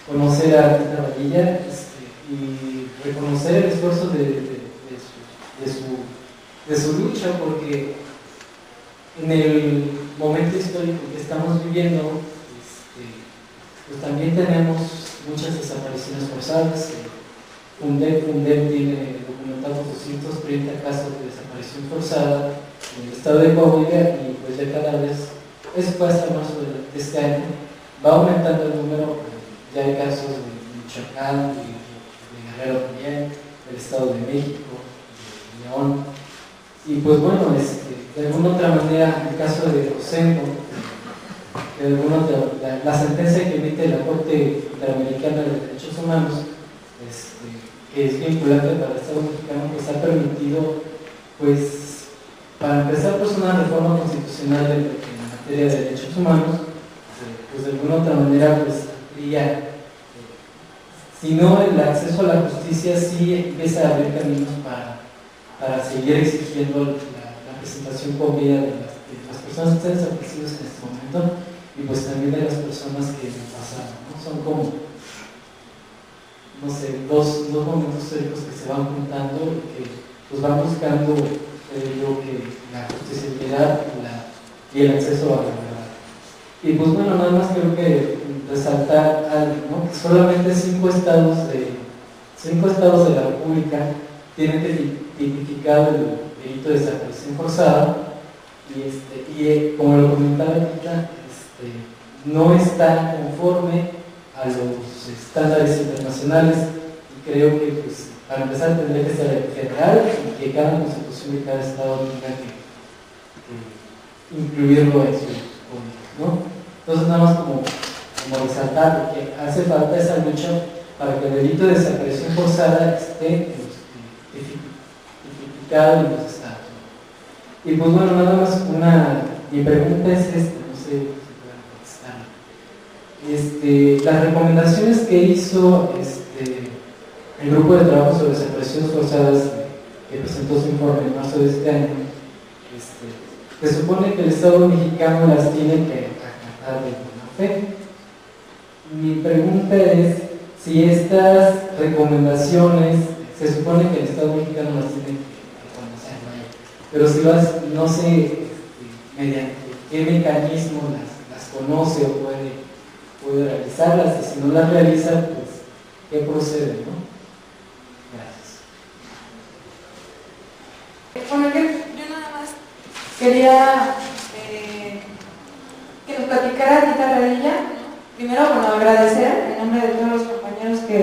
conocer a Tita Padilla y reconocer el esfuerzo de su lucha, porque en el momento histórico que estamos viviendo, pues también tenemos muchas desapariciones forzadas. Fundem tiene documentados 230 casos de desaparición forzada en el estado de Coahuila, y pues ya cada vez, eso fue hasta marzo de este año, va aumentando el número. Ya hay casos de Michoacán, de Guerrero también, del Estado de México, de León. Y pues bueno, de alguna otra manera, el caso de Rosendo, que de alguna otra, la sentencia que emite la Corte Interamericana de Derechos Humanos, que es vinculante para el Estado mexicano, pues ha permitido, pues, para empezar, pues una reforma constitucional en materia de derechos humanos, pues de alguna otra manera, pues, si no el acceso a la justicia, sí empieza a haber caminos para seguir exigiendo la presentación con vida de las personas que están desaparecidas en este momento, y pues también de las personas que pasaron, ¿no? Son como, no sé, dos momentos históricos que se van juntando y que pues van buscando, que la justiciabilidad y el acceso a la verdad. Y pues bueno, nada más creo que resaltar algo, ¿no? Que solamente 5 estados de la República tienen tipificado el delito de desaparición forzada, y como lo comentaba ahorita, no está conforme a los estándares internacionales, y creo que pues, para empezar tendría que ser federal, y que cada constitución de cada estado tenga que incluirlo en sus códigos, ¿no? Entonces nada más como resaltar que hace falta esa lucha para que el delito de desaparición forzada esté tipificado en los estados, ¿no? Y pues bueno, nada más mi pregunta es no sé si pueden contestar. Las recomendaciones que hizo el grupo de trabajo sobre desapariciones forzadas, que presentó su informe en marzo de este año, se supone que el Estado mexicano las tiene que acatar de buena fe. Mi pregunta es si estas recomendaciones, se supone que el Estado mexicano las tiene que conocer, pero si no sé mediante qué mecanismo las conoce o puede realizarlas, y si no las realiza, pues ¿qué procede, no? Gracias. Bueno, yo nada más quería que nos platicara Tita Padilla. Primero, bueno, agradecer en nombre de todos los compañeros que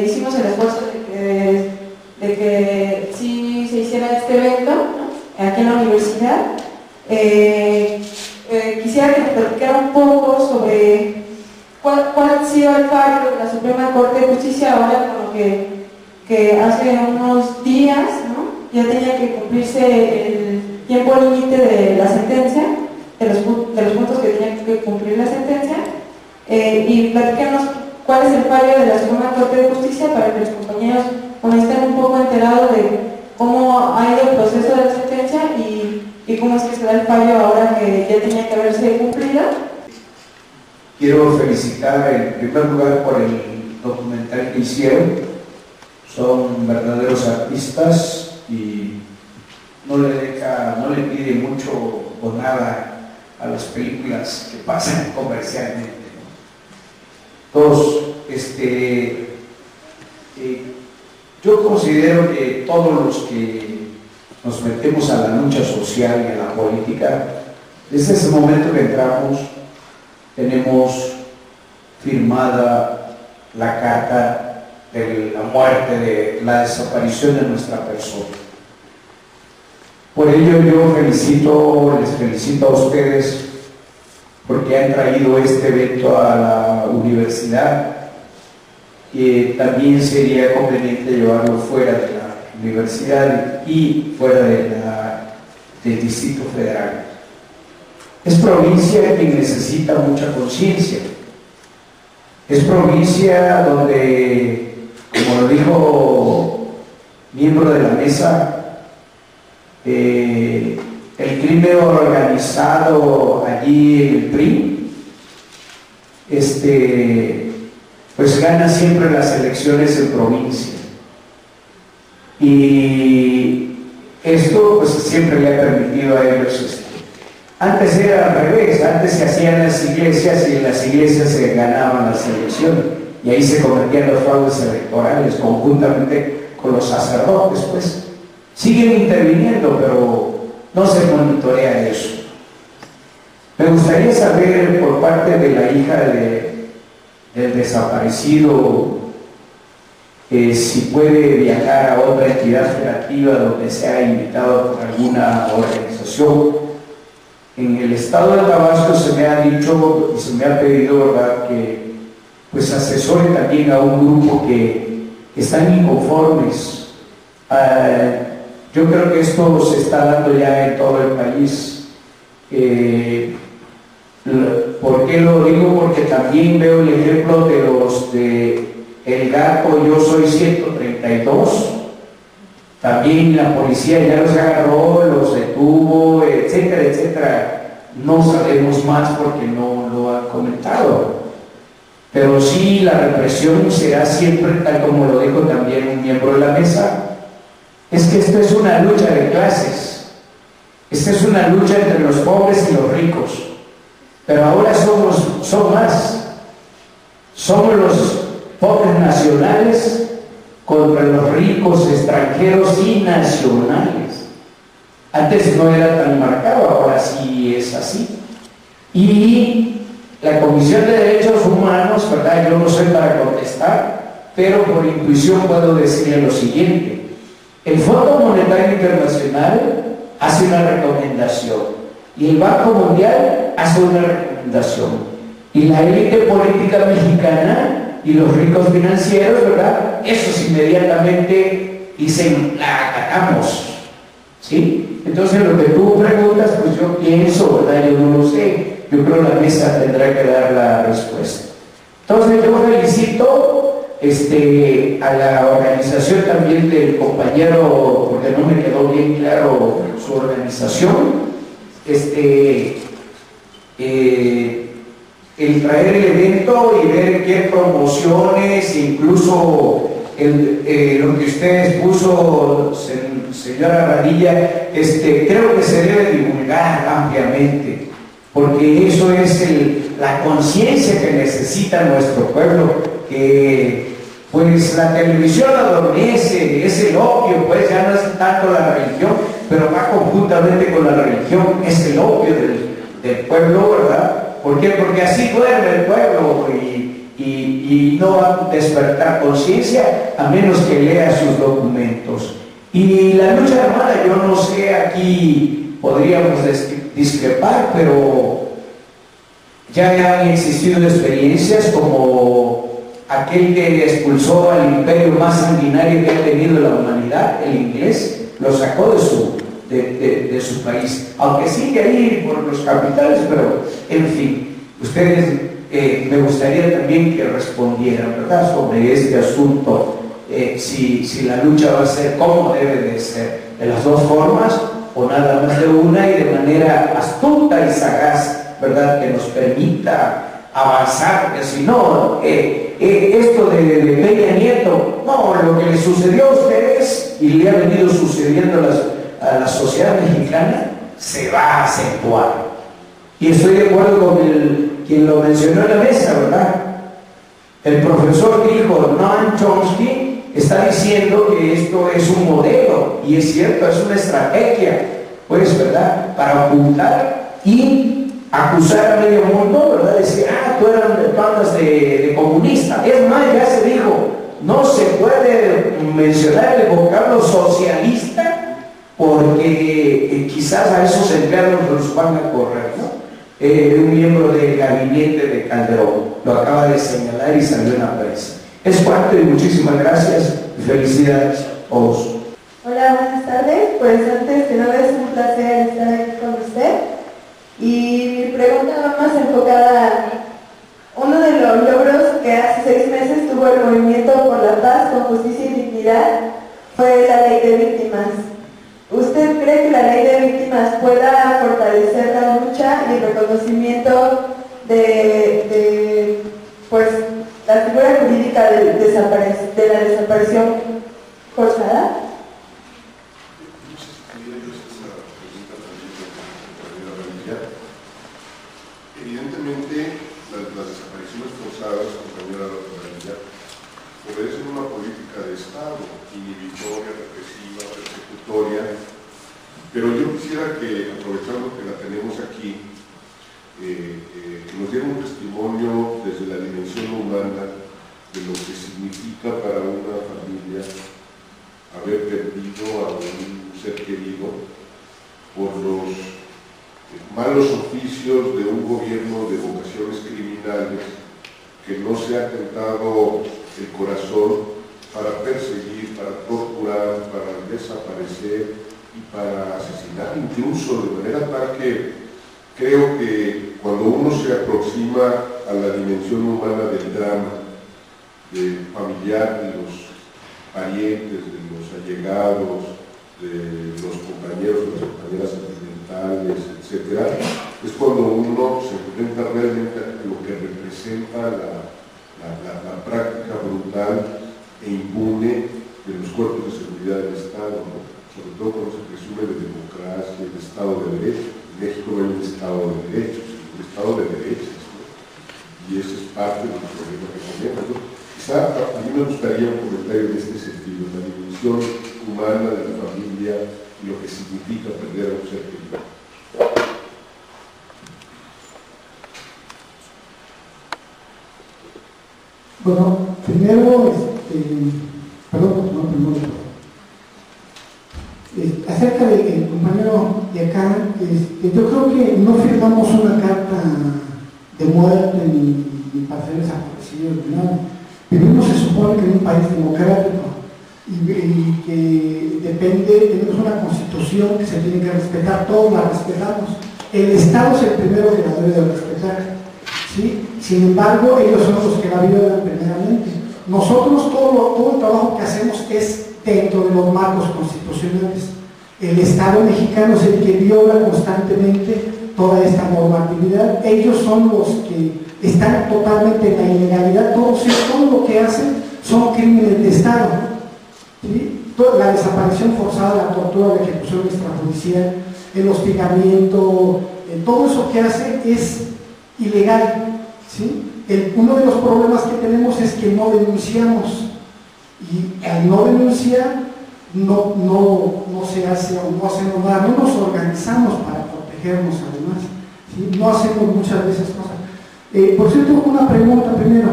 hicimos el esfuerzo de que sí se hiciera este evento, ¿no? Aquí en la universidad. Quisiera que nos platicara un poco sobre cuál ha sido el fallo de la Suprema Corte de Justicia ahora, con lo que hace unos días, ¿no? Ya tenía que cumplirse el tiempo límite de la sentencia, de los puntos que tenía que cumplir la sentencia, y platícanos cuál es el fallo de la Suprema Corte de Justicia para que los compañeros estén un poco enterados de cómo ha ido el proceso de la sentencia y cómo es que se da el fallo ahora que ya tenía que haberse cumplido. Quiero felicitar en primer lugar por el documental que hicieron. Son verdaderos artistas y no le pide mucho o nada a las películas que pasan comercialmente, ¿no? Dos, yo considero que todos los que nos metemos a la lucha social y a la política, desde ese momento que entramos, tenemos firmada la carta de la muerte, de la desaparición de nuestra persona. Por ello yo les felicito a ustedes porque han traído este evento a la universidad, que también sería conveniente llevarlo fuera de la universidad y fuera del Distrito Federal. Es provincia que necesita mucha conciencia. Es provincia donde, como lo dijo miembro de la mesa, el crimen organizado allí, el PRI, pues gana siempre las elecciones en provincia. Y esto pues siempre le ha permitido a ellos. Antes era al revés, antes se hacían las iglesias y en las iglesias se ganaban las elecciones y ahí se cometían los fraudes electorales conjuntamente con los sacerdotes, pues siguen interviniendo, pero no se monitorea eso. Me gustaría saber por parte de la hija del desaparecido si puede viajar a otra entidad federativa donde sea invitado por alguna organización. En el estado de Tabasco se me ha dicho y se me ha pedido, ¿verdad?, que pues asesore también a un grupo que están inconformes. Yo creo que esto se está dando ya en todo el país. ¿Por qué lo digo? Porque también veo el ejemplo de los de El Gato, Yo Soy 132. También la policía ya los agarró, los detuvo, etcétera, etcétera. No sabemos más porque no lo han comentado. Pero sí, la represión será siempre, tal como lo dijo también un miembro de la mesa, es que esto es una lucha de clases. Esta es una lucha entre los pobres y los ricos. Pero ahora son más. Somos los pobres nacionales contra los ricos extranjeros y nacionales. Antes no era tan marcado, ahora sí es así. Y la Comisión de Derechos Humanos, ¿verdad?, yo no soy para contestar, pero por intuición puedo decirle lo siguiente. El Fondo Monetario Internacional hace una recomendación y el Banco Mundial hace una recomendación y la élite política mexicana y los ricos financieros, ¿verdad?, esos inmediatamente dicen, la acatamos, ¿sí? Entonces lo que tú preguntas, pues yo pienso, ¿verdad?, yo no lo sé, yo creo que la mesa tendrá que dar la respuesta. Entonces yo felicito a la organización también del compañero, porque no me quedó bien claro su organización, el traer el evento y ver qué promociones, incluso lo que ustedes puso, señora Radilla, creo que se debe divulgar ampliamente, porque eso es la conciencia que necesita nuestro pueblo, que pues la televisión adormece, es el opio, pues ya no es tanto la religión, pero va conjuntamente con la religión, es el opio del pueblo, ¿verdad? ¿Por qué? Porque así duerme el pueblo y no va a despertar conciencia a menos que lea sus documentos. Y la lucha armada, yo no sé, aquí podríamos discrepar, pero ya han existido experiencias como aquel que expulsó al imperio más sanguinario que ha tenido la humanidad, el inglés, lo sacó de su país, aunque sigue ahí por los capitales, pero en fin, ustedes me gustaría también que respondieran, ¿verdad?, sobre este asunto, si la lucha va a ser como debe de ser, de las dos formas o nada más de una, y de manera astuta y sagaz, ¿verdad?, que nos permita avanzar, porque si no, esto de Peña Nieto, no, lo que le sucedió a ustedes y le ha venido sucediendo a la sociedad mexicana, se va a acentuar. Y estoy de acuerdo con quien lo mencionó en la mesa, ¿verdad? El profesor dijo, Noam Chomsky está diciendo que esto es un modelo, y es cierto, es una estrategia, pues, ¿verdad?, para ocultar y acusar a medio mundo, ¿verdad?, decir, tú andas de comunista. Es más, ya se dijo, no se puede mencionar el vocablo socialista porque quizás a esos empleados los van a correr, ¿no? Un miembro del gabinete de Calderón lo acaba de señalar y salió en la prensa. Es cuanto y muchísimas gracias y felicidades a todos. Hola, buenas tardes. Pues antes que nada es un placer estar aquí con usted. Y mi pregunta va más enfocada a uno de los logros que hace 6 meses tuvo el Movimiento por la Paz, con Justicia y Dignidad fue la Ley de Víctimas. ¿Usted cree que la Ley de Víctimas pueda fortalecer la lucha y el reconocimiento de política de la desaparición forzada? Evidentemente, las desapariciones forzadas, compañera Rodríguez, obedecen una política de Estado, inhibitoria, represiva, persecutoria, pero yo quisiera que, aprovechando que la tenemos aquí, nos diera un testimonio desde la dimensión humana de lo que significa para una familia haber perdido a un ser querido por los malos oficios de un gobierno de vocaciones criminales que no se ha tentado el corazón para perseguir, para torturar, para desaparecer y para asesinar incluso, de manera tal que creo que cuando uno se aproxima a la dimensión humana del drama, del familiar, de los parientes, de los allegados, de los compañeros, de las compañeras sentimentales, etc., es cuando uno se enfrenta realmente a lo que representa la práctica brutal e impune de los cuerpos de seguridad del Estado, ¿no? Sobre todo cuando se presume de democracia y de Estado de Derecho. En México no hay un Estado de Derecho, sino un Estado de derechos, ¿no? Y ese es parte del problema que tenemos, ¿no? Quizá a mí me gustaría un comentario en este sentido, la dimensión humana de la familia y lo que significa perder a un ser querido. Bueno, primero, acerca del compañero de acá, yo creo que no firmamos una carta de muerte ni para ser desaparecidos ni nada. Vivimos, se supone, que en un país democrático y que tenemos una constitución que se tiene que respetar, todos la respetamos. El Estado es el primero que la debe de respetar, ¿sí? Sin embargo, ellos son los que la violan primeramente. Nosotros todo el trabajo que hacemos es dentro de los marcos constitucionales. El Estado mexicano es el que viola constantemente toda esta normatividad. Ellos son los que están totalmente en la ilegalidad. Todo lo que hacen son crímenes de Estado, ¿sí? La desaparición forzada, la tortura, la ejecución extrajudicial, el hostigamiento, todo eso que hacen es ilegal, ¿sí? Uno de los problemas que tenemos es que no denunciamos, y al no denunciar no se hace o no hacemos nada, no nos organizamos para protegernos además, ¿sí? No hacemos muchas veces cosas. Por cierto, una pregunta primero,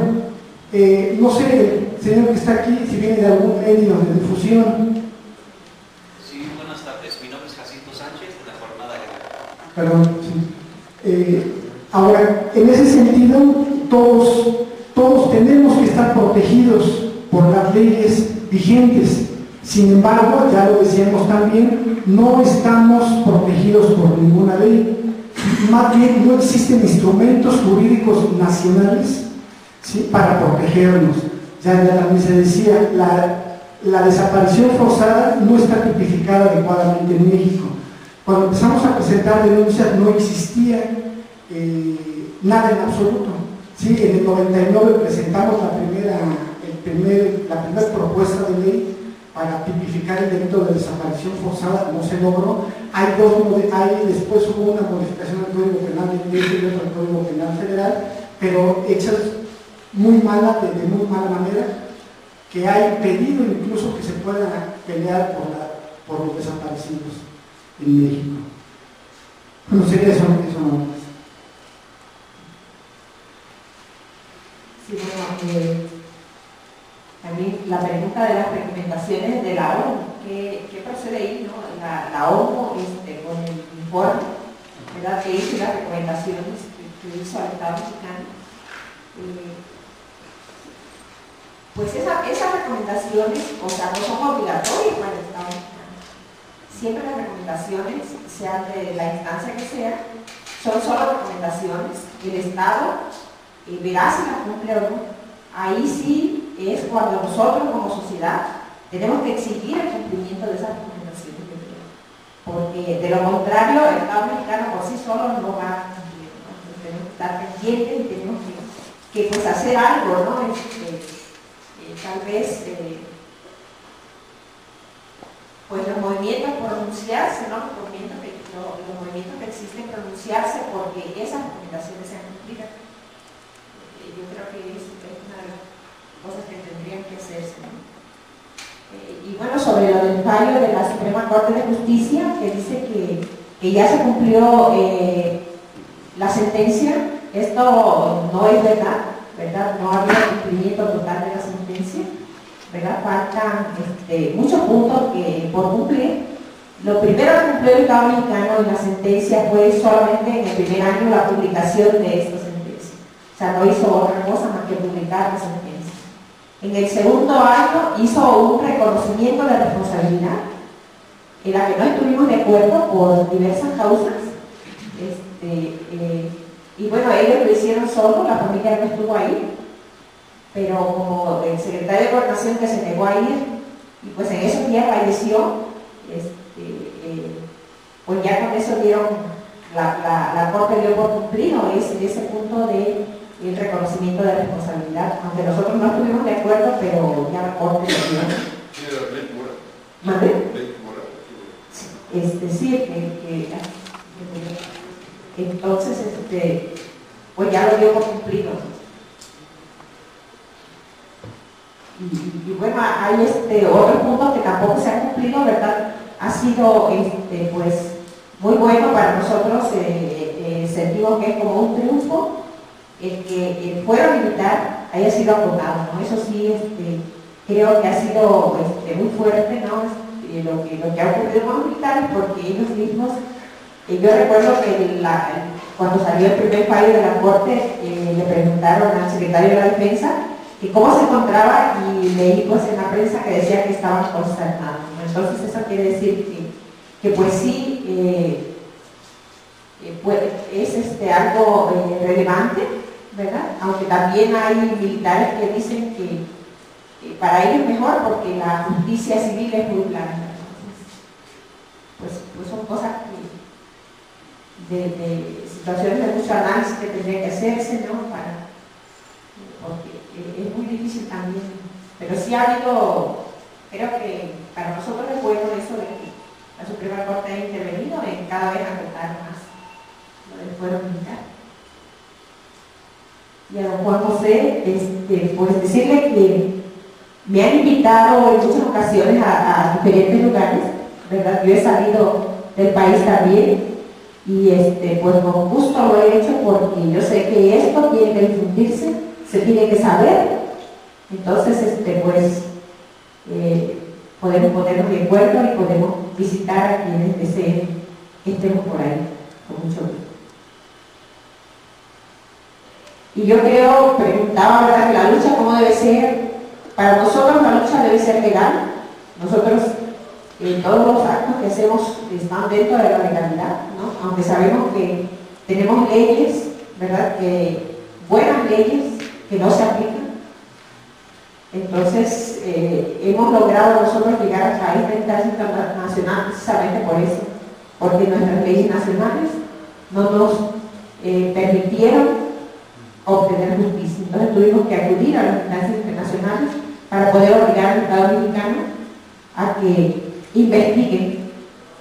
no sé, el señor que está aquí, si viene de algún medio de difusión. Sí, buenas tardes, mi nombre es Jacinto Sánchez, de la Jornada Guerrera. Perdón, sí. Ahora, en ese sentido, todos tenemos que estar protegidos por las leyes vigentes. Sin embargo, ya lo decíamos también, no estamos protegidos por ninguna ley. Más bien, no existen instrumentos jurídicos nacionales, ¿sí?, para protegernos. Ya también se decía, la desaparición forzada no está tipificada adecuadamente en México. Cuando empezamos a presentar denuncias no existía nada en absoluto, ¿sí? En el 99 presentamos la primera propuesta de ley para tipificar el delito de desaparición forzada, no se logró. Después hubo una modificación del Código Penal de del Código Penal Federal, pero hechas muy mala, de muy mala manera, que ha impedido incluso que se pueda pelear por los desaparecidos en México. Bueno, sería eso no. Sí, bueno, también la pregunta de las recomendaciones de la ONU, ¿qué procede ahí, no? La ONU con el informe, ¿verdad?, que hizo, las recomendaciones que hizo al Estado mexicano, pues esas recomendaciones, o sea, no son obligatorias para el Estado mexicano. Siempre las recomendaciones, sean de la instancia que sea, son solo recomendaciones. El Estado verá si las cumple o no. Ahí sí es cuando nosotros como sociedad tenemos que exigir el cumplimiento de esas recomendaciones, porque de lo contrario el Estado mexicano por sí solo no va a cumplir, ¿no? Entonces tenemos que estar pendientes y tenemos que pues hacer algo, ¿no? tal vez pues los movimientos por pronunciarse, ¿no? Los movimientos que existen pronunciarse porque esas recomendaciones sean cumplidas. Yo creo que es una de las cosas que tendrían que hacerse, ¿no? Y bueno, sobre lo del fallo de la Suprema Corte de Justicia, que dice que ya se cumplió la sentencia, esto no es verdad, ¿verdad? No había cumplimiento total de la sentencia, ¿verdad? Faltan muchos puntos por cumplir. Lo primero que cumplió el Estado mexicano en la sentencia fue solamente en el primer año la publicación de esta sentencia. O sea, no hizo otra cosa más que publicar la sentencia. En el segundo año hizo un reconocimiento de responsabilidad, en la que no estuvimos de acuerdo por diversas causas. Y bueno, ellos lo hicieron solo, la familia no estuvo ahí, pero como el secretario de Gobernación que se negó a ir, y pues en esos días falleció, pues ya con eso dieron, la Corte dio por cumplido ese punto de el reconocimiento de responsabilidad, aunque nosotros no estuvimos de acuerdo, pero ya la Corte lo dio. ¿Madre? Sí, entonces, pues ya lo dio por cumplido. Y bueno, hay otros puntos que tampoco se han cumplido, ¿verdad? Ha sido, pues, muy bueno para nosotros, sentimos que es como un triunfo el que el fuero militar haya sido acotado, ¿no? Eso sí, creo que ha sido muy fuerte, ¿no? Lo que ha ocurrido con los militares, porque ellos mismos, yo recuerdo que cuando salió el primer fallo de la Corte, le preguntaron al secretario de la Defensa que cómo se encontraba, y leí pues en la prensa que decía que estaban consternados, ¿no? Entonces eso quiere decir que pues sí, pues, es algo relevante, ¿verdad? Aunque también hay militares que dicen que para ellos mejor porque la justicia civil es muy blanca. Entonces, pues son cosas de situaciones de mucho análisis que tendría que hacerse, ¿no? Porque es muy difícil también. Pero sí ha habido, creo que para nosotros es bueno eso de que la Suprema Corte ha intervenido en cada vez acotar más lo del fuero militar. Y a don Juan José, pues decirle que me han invitado en muchas ocasiones a diferentes lugares, ¿verdad? Yo he salido del país también y pues con gusto lo he hecho porque yo sé que esto tiene que difundirse, se tiene que saber. Entonces, pues podemos ponernos de acuerdo y podemos visitar a quienes deseen que estemos por ahí, con mucho gusto. Y yo creo, preguntaba, ¿verdad?, que la lucha cómo debe ser. Para nosotros la lucha debe ser legal. Nosotros, todos los actos que hacemos están dentro de la legalidad, ¿no? Aunque sabemos que tenemos leyes, ¿verdad?, buenas leyes que no se aplican. Entonces, hemos logrado nosotros llegar a esta instancia internacional precisamente por eso, porque nuestras leyes nacionales no nos permitieron obtener justicia. Entonces tuvimos que acudir a las instancias internacionales para poder obligar al Estado mexicano a que investiguen,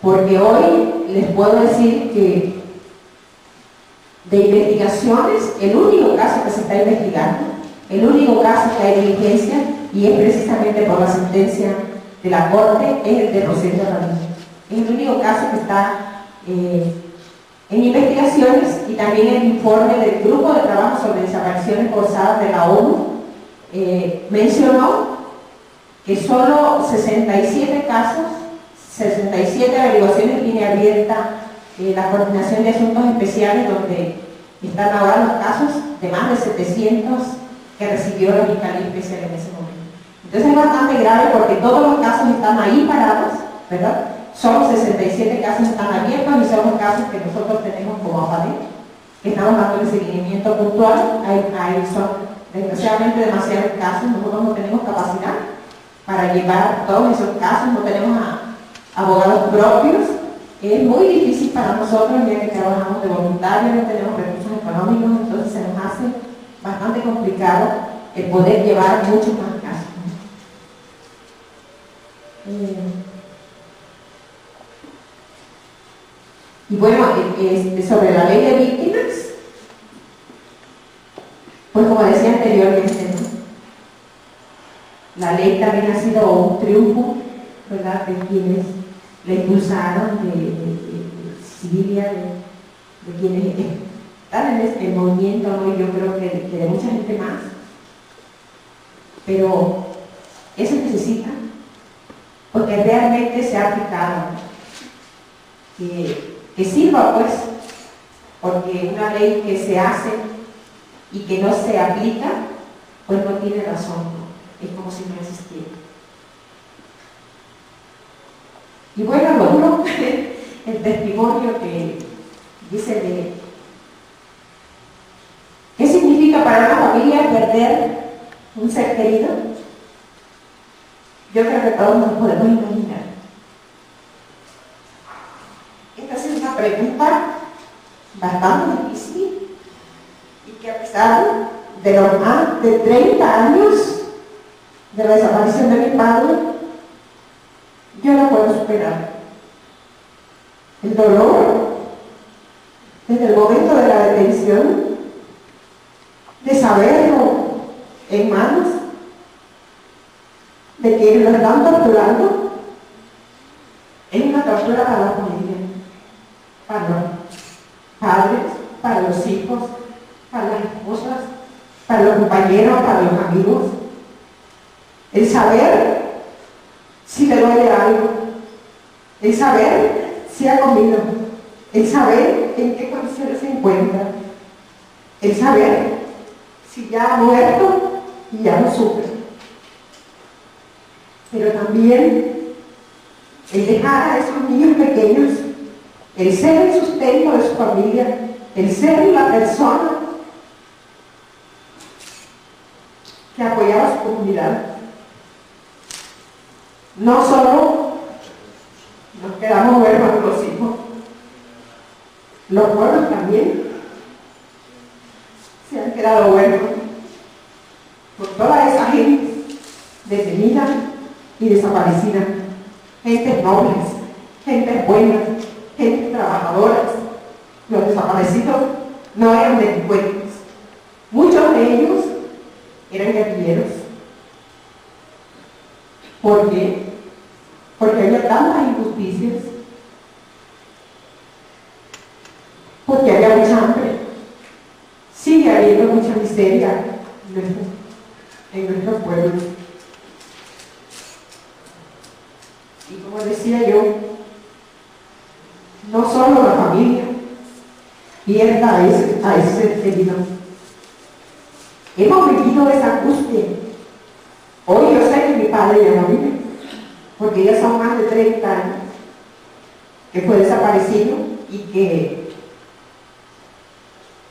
porque hoy les puedo decir que de investigaciones, el único caso que se está investigando, el único caso que hay diligencia, y es precisamente por la sentencia de la Corte, es el de Rosendo Ramírez. Es el único caso que está en investigaciones, y también el informe del Grupo de Trabajo sobre Desapariciones Forzadas de la ONU mencionó que solo 67 casos, 67 averiguaciones en línea abierta, la Coordinación de Asuntos Especiales, donde están ahora los casos de más de 700 que recibió la Fiscalía Especial en ese momento. Entonces es bastante grave porque todos los casos están ahí parados, ¿verdad? Solo 67 casos están abiertos y son los casos que nosotros tenemos como APADEC, que estamos dando el seguimiento puntual. Son desgraciadamente demasiados casos, nosotros no tenemos capacidad para llevar todos esos casos, no tenemos abogados propios. Es muy difícil para nosotros, ya que trabajamos de voluntario, no tenemos recursos económicos, entonces se nos hace bastante complicado el poder llevar muchos más casos. Y bueno, sobre la ley de víctimas, pues como decía anteriormente, ¿no? La ley también ha sido un triunfo, ¿verdad?, de quienes la impulsaron, de Civilia, de quienes están en este movimiento, ¿no? Y yo creo que de mucha gente más. Pero eso necesita, porque realmente se ha aplicado, que sirva, pues, porque una ley que se hace y que no se aplica, pues no tiene razón, ¿no? Es como si no existiera. Y bueno, luego el testimonio que dice de ¿qué significa para una familia perder un ser querido? Yo creo que todos nos podemos imaginar. Esta es una pregunta bastante difícil y que a pesar de los más de 30 años de la desaparición de mi padre, yo no puedo superar. El dolor, desde el momento de la detención, de saberlo en manos de quienes lo están torturando, es una tortura para la familia, para los padres, para los hijos, para las esposas, para los compañeros, para los amigos. El saber si le duele algo, el saber si ha comido, el saber en qué condiciones se encuentra, el saber si ya ha muerto y ya no sufre. Pero también el dejar a esos niños pequeños, el ser el sustento de su familia, el ser la persona que apoyaba a su comunidad. No solo nos quedamos huérfanos los hijos, los pueblos también se han quedado huérfanos por toda esa gente detenida y desaparecida, gentes nobles, gentes buenas, gentes trabajadoras. Los desaparecidos no eran delincuentes, muchos de ellos eran guerrilleros. ¿Por qué? Porque había tantas injusticias, porque había mucha hambre, sigue habiendo mucha miseria en nuestros pueblos. Y como decía yo, no solo la familia pierda a ese ser querido. Hemos vivido esa angustia. Hoy yo sé que mi padre ya no vive, porque ya son más de 30 años que fue desaparecido y que,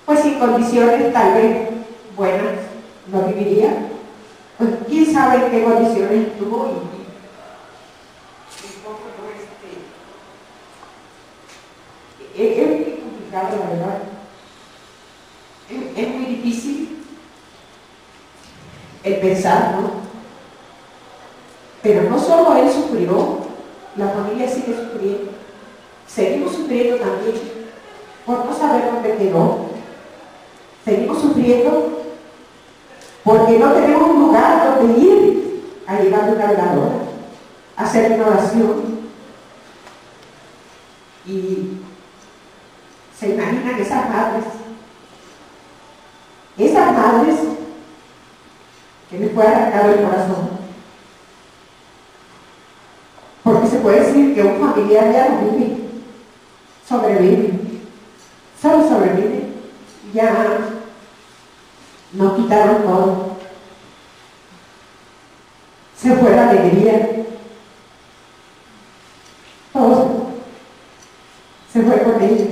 pues sin condiciones tal vez buenas, no viviría. Pues quién sabe en qué condiciones estuvo y es muy complicado, la verdad. Es muy difícil el pensar, ¿no? Pero no solo él sufrió, la familia sigue sufriendo. Seguimos sufriendo también por no saber dónde quedó. Seguimos sufriendo porque no tenemos un lugar donde ir a llevar una veladora, a hacer una oración. Y se imaginan esas madres que les fue arrancado el corazón. Porque se puede decir que un familiar ya no vive, sobrevive, solo sobrevive. Ya nos quitaron todo. Se fue la alegría. Todo se fue con ellos.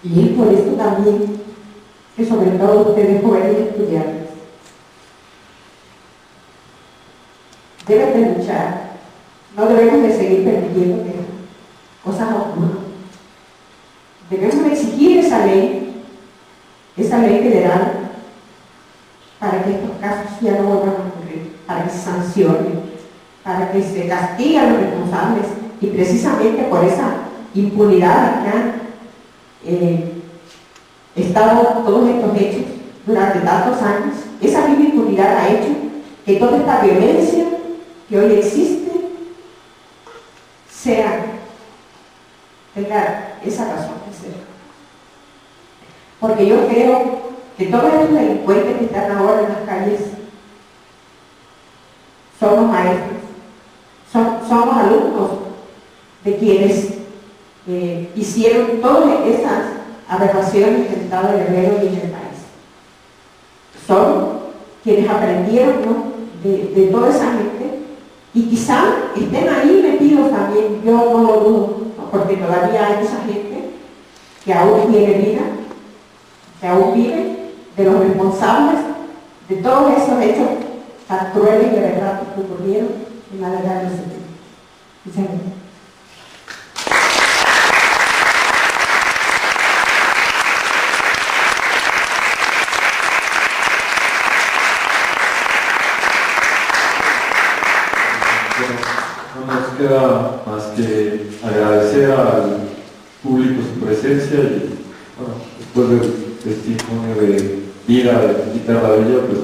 Y es por eso también que sobre todo ustedes jóvenes estudiantes deben de luchar. No debemos de seguir permitiendo que cosas ocurran. Debemos de exigir esa ley federal, para que estos casos ya no vuelvan a ocurrir, para que se sancione, para que se castigue a los responsables, y precisamente por esa impunidad que han estado todos estos hechos durante tantos años, esa misma impunidad ha hecho que toda esta violencia que hoy existe tenga esa razón de ser. Porque yo creo que todos estos delincuentes que están ahora en las calles somos maestros, somos alumnos de quienes hicieron todas esas aberraciones en el estado de Guerrero y en el país. Son quienes aprendieron, ¿no?, de toda esa gente, y quizá estén ahí metidos también, yo no lo dudo, ¿no?, porque todavía hay esa gente que aún tiene vida, que aún vive, de los responsables de todos esos hechos tan crueles y berratos que ocurrieron en la década de los 70. Muchas gracias. No nos queda más que agradecer al público su presencia y, bueno, después del testimonio de vida de Tita Ravilla, pues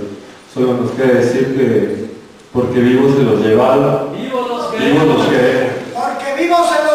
solo nos queda decir que porque vivos se los lleva, ¡Vivos los vivos los queremos. Porque vivos se